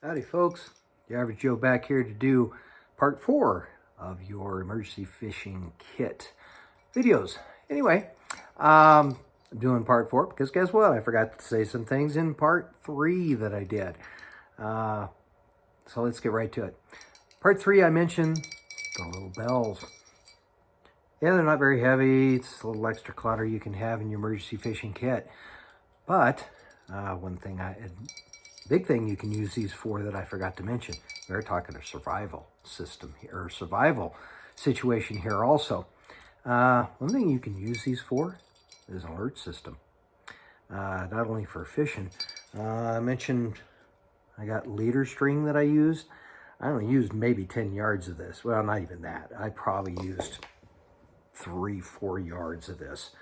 Howdy folks, the Average Joe back here to do part 4 of your emergency fishing kit videos. Anyway, I'm doing part 4 because guess what? I forgot to say some things in part 3 that I did. So let's get right to it. Part 3 I mentioned the little bells. Yeah, they're not very heavy. It's a little extra clutter you can have in your emergency fishing kit. But big thing you can use these for that I forgot to mention. We're talking a survival system here, or survival situation here also. One thing you can use these for is an alert system. Not only for fishing. I mentioned I got leader string that I used. I only used maybe 10 yards of this. Well, not even that. I probably used 3-4 yards of this.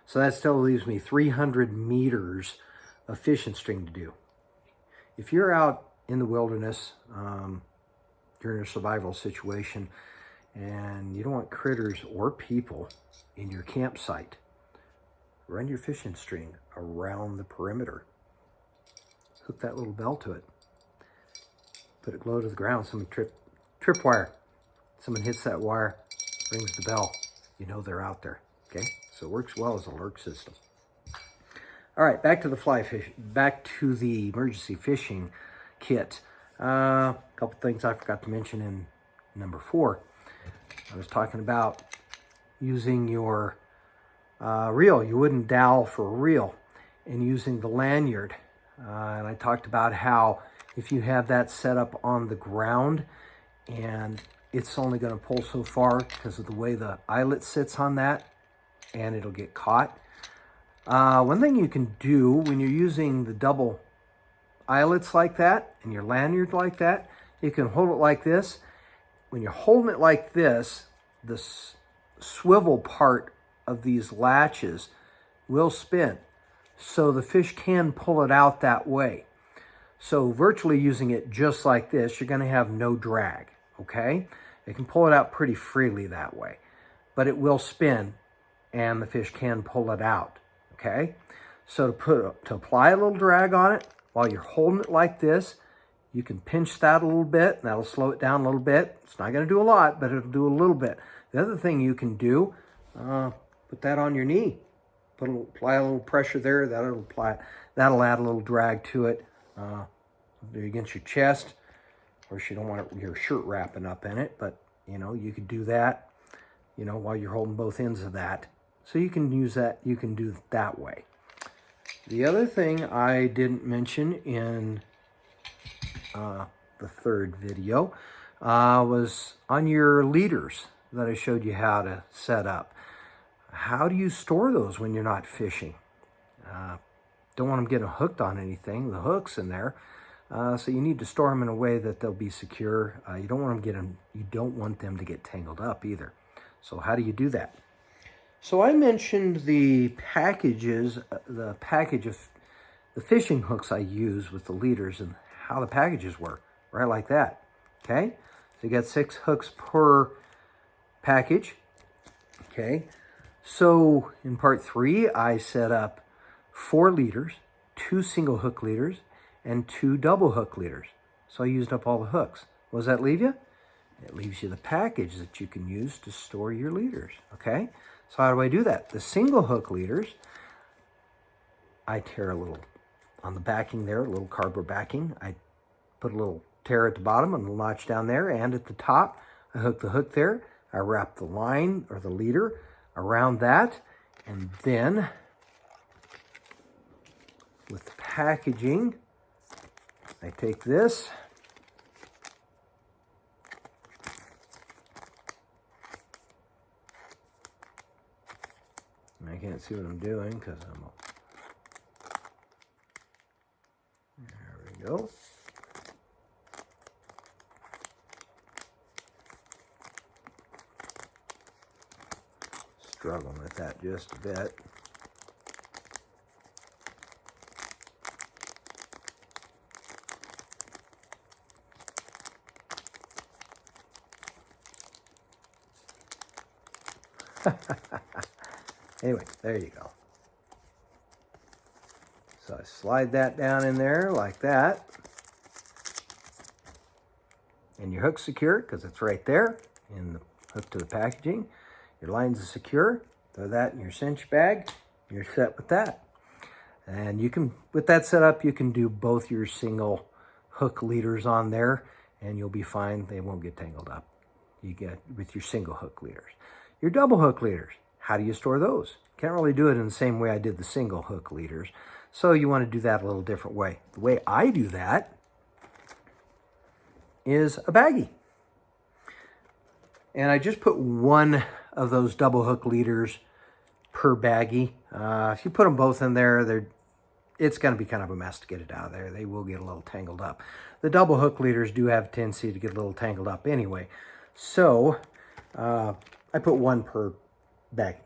So that still leaves me 300 meters of fishing string to do. If you're out in the wilderness during a survival situation and you don't want critters or people in your campsite, run your fishing string around the perimeter. Hook that little bell to it. Put it low to the ground. Someone trip wire. Someone hits that wire, rings the bell. You know they're out there. Okay, so it works well as an alert system. All right, back to the emergency fishing kit. A couple things I forgot to mention in number 4. I was talking about using your reel, your wooden dowel for a reel, and using the lanyard. And I talked about how if you have that set up on the ground and it's only going to pull so far because of the way the eyelet sits on that, and it'll get caught. One thing you can do when you're using the double eyelets like that and your lanyard like that, you can hold it like this. When you're holding it like this, the swivel part of these latches will spin, so the fish can pull it out that way. So virtually using it just like this, you're going to have no drag, okay? It can pull it out pretty freely that way, but it will spin and the fish can pull it out, okay? So to apply a little drag on it while you're holding it like this, you can pinch that a little bit, and that'll slow it down a little bit. It's not going to do a lot, but it'll do a little bit. The other thing you can do, put that on your knee. Apply a little pressure there. That'll add a little drag to it. Against your chest. Of course, you don't want your shirt wrapping up in it, but you could do that, while you're holding both ends of that. So you can use that. You can do it that way. The other thing I didn't mention in the third video was on your leaders that I showed you how to set up. How do you store those when you're not fishing? Don't want them getting hooked on anything. The hook's in there. So you need to store them in a way that they'll be secure. You don't want them to get tangled up either. So how do you do that? So I mentioned the package of the fishing hooks I use with the leaders and how the packages work, right like that. Okay, so you got 6 hooks per package. Okay, so in part 3, I set up 4 leaders, 2 single hook leaders, and 2 double hook leaders. So I used up all the hooks. What does that leave you? It leaves you the package that you can use to store your leaders, okay? So how do I do that? The single hook leaders, I tear a little on the backing there, a little cardboard backing. I put a little tear at the bottom and a notch down there, and at the top, I hook the hook there. I wrap the line or the leader around that, and then with the packaging, I take this, and I can't see what I'm doing because there we go. Struggling with that just a bit. Anyway, there you go. So I slide that down in there like that. and your hook's secure because it's right there in the hook to the packaging. Your lines are secure. Throw that in your cinch bag. You're set with that. And you can, with that set up, you can do both your single hook leaders on there and you'll be fine. They won't get tangled up. You get with your single hook leaders. Your double hook leaders, how do you store those? Can't really do it in the same way I did the single hook leaders. So you want to do that a little different way. The way I do that is a baggie. And I just put one of those double hook leaders per baggie. If you put them both in there, it's going to be kind of a mess to get it out of there. They will get a little tangled up. The double hook leaders do have a tendency to get a little tangled up anyway. So I put one per baggie.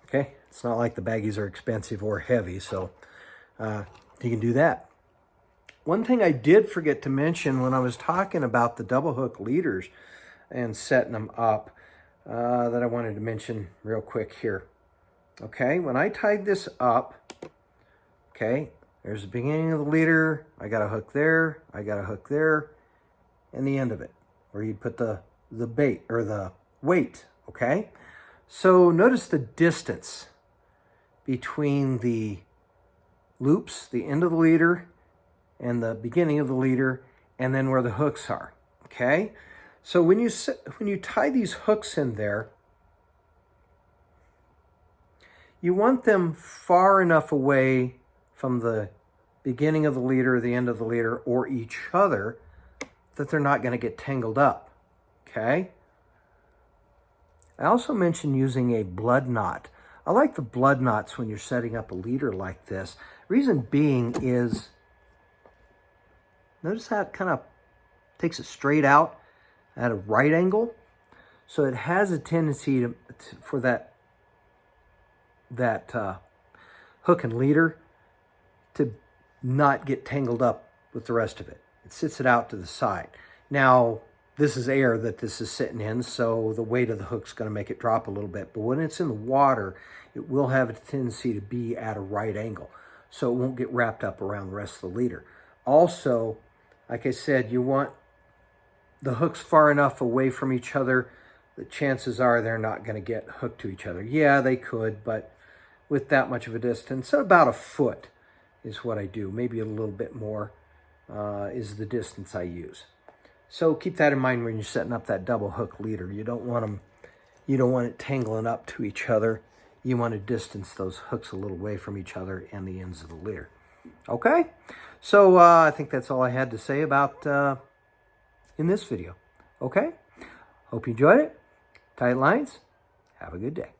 Okay, it's not like the baggies are expensive or heavy, so you can do that. One thing I did forget to mention when I was talking about the double hook leaders and setting them up that I wanted to mention real quick here. Okay, when I tied this up, okay, there's the beginning of the leader. I got a hook there, I got a hook there, and the end of it, where you'd put the bait or the weight, okay? So notice the distance between the loops, the end of the leader, and the beginning of the leader, and then where the hooks are, okay? So when you tie these hooks in there, you want them far enough away from the beginning of the leader, the end of the leader, or each other that they're not going to get tangled up, okay? I also mentioned using a blood knot. I like the blood knots when you're setting up a leader like this. Reason being is, notice how it kind of takes it straight out at a right angle. So it has a tendency for that hook and leader to not get tangled up with the rest of it. It sits it out to the side. Now, this is air that this is sitting in, so the weight of the hook's going to make it drop a little bit. But when it's in the water, it will have a tendency to be at a right angle, so it won't get wrapped up around the rest of the leader. Also, like I said, you want the hooks far enough away from each other that chances are they're not going to get hooked to each other. Yeah, they could, but with that much of a distance, about a foot is what I do. Maybe a little bit more is the distance I use. So keep that in mind when you're setting up that double hook leader. You don't want it tangling up to each other. You want to distance those hooks a little away from each other and the ends of the leader. Okay, so I think that's all I had to say about in this video. Okay, hope you enjoyed it. Tight lines. Have a good day.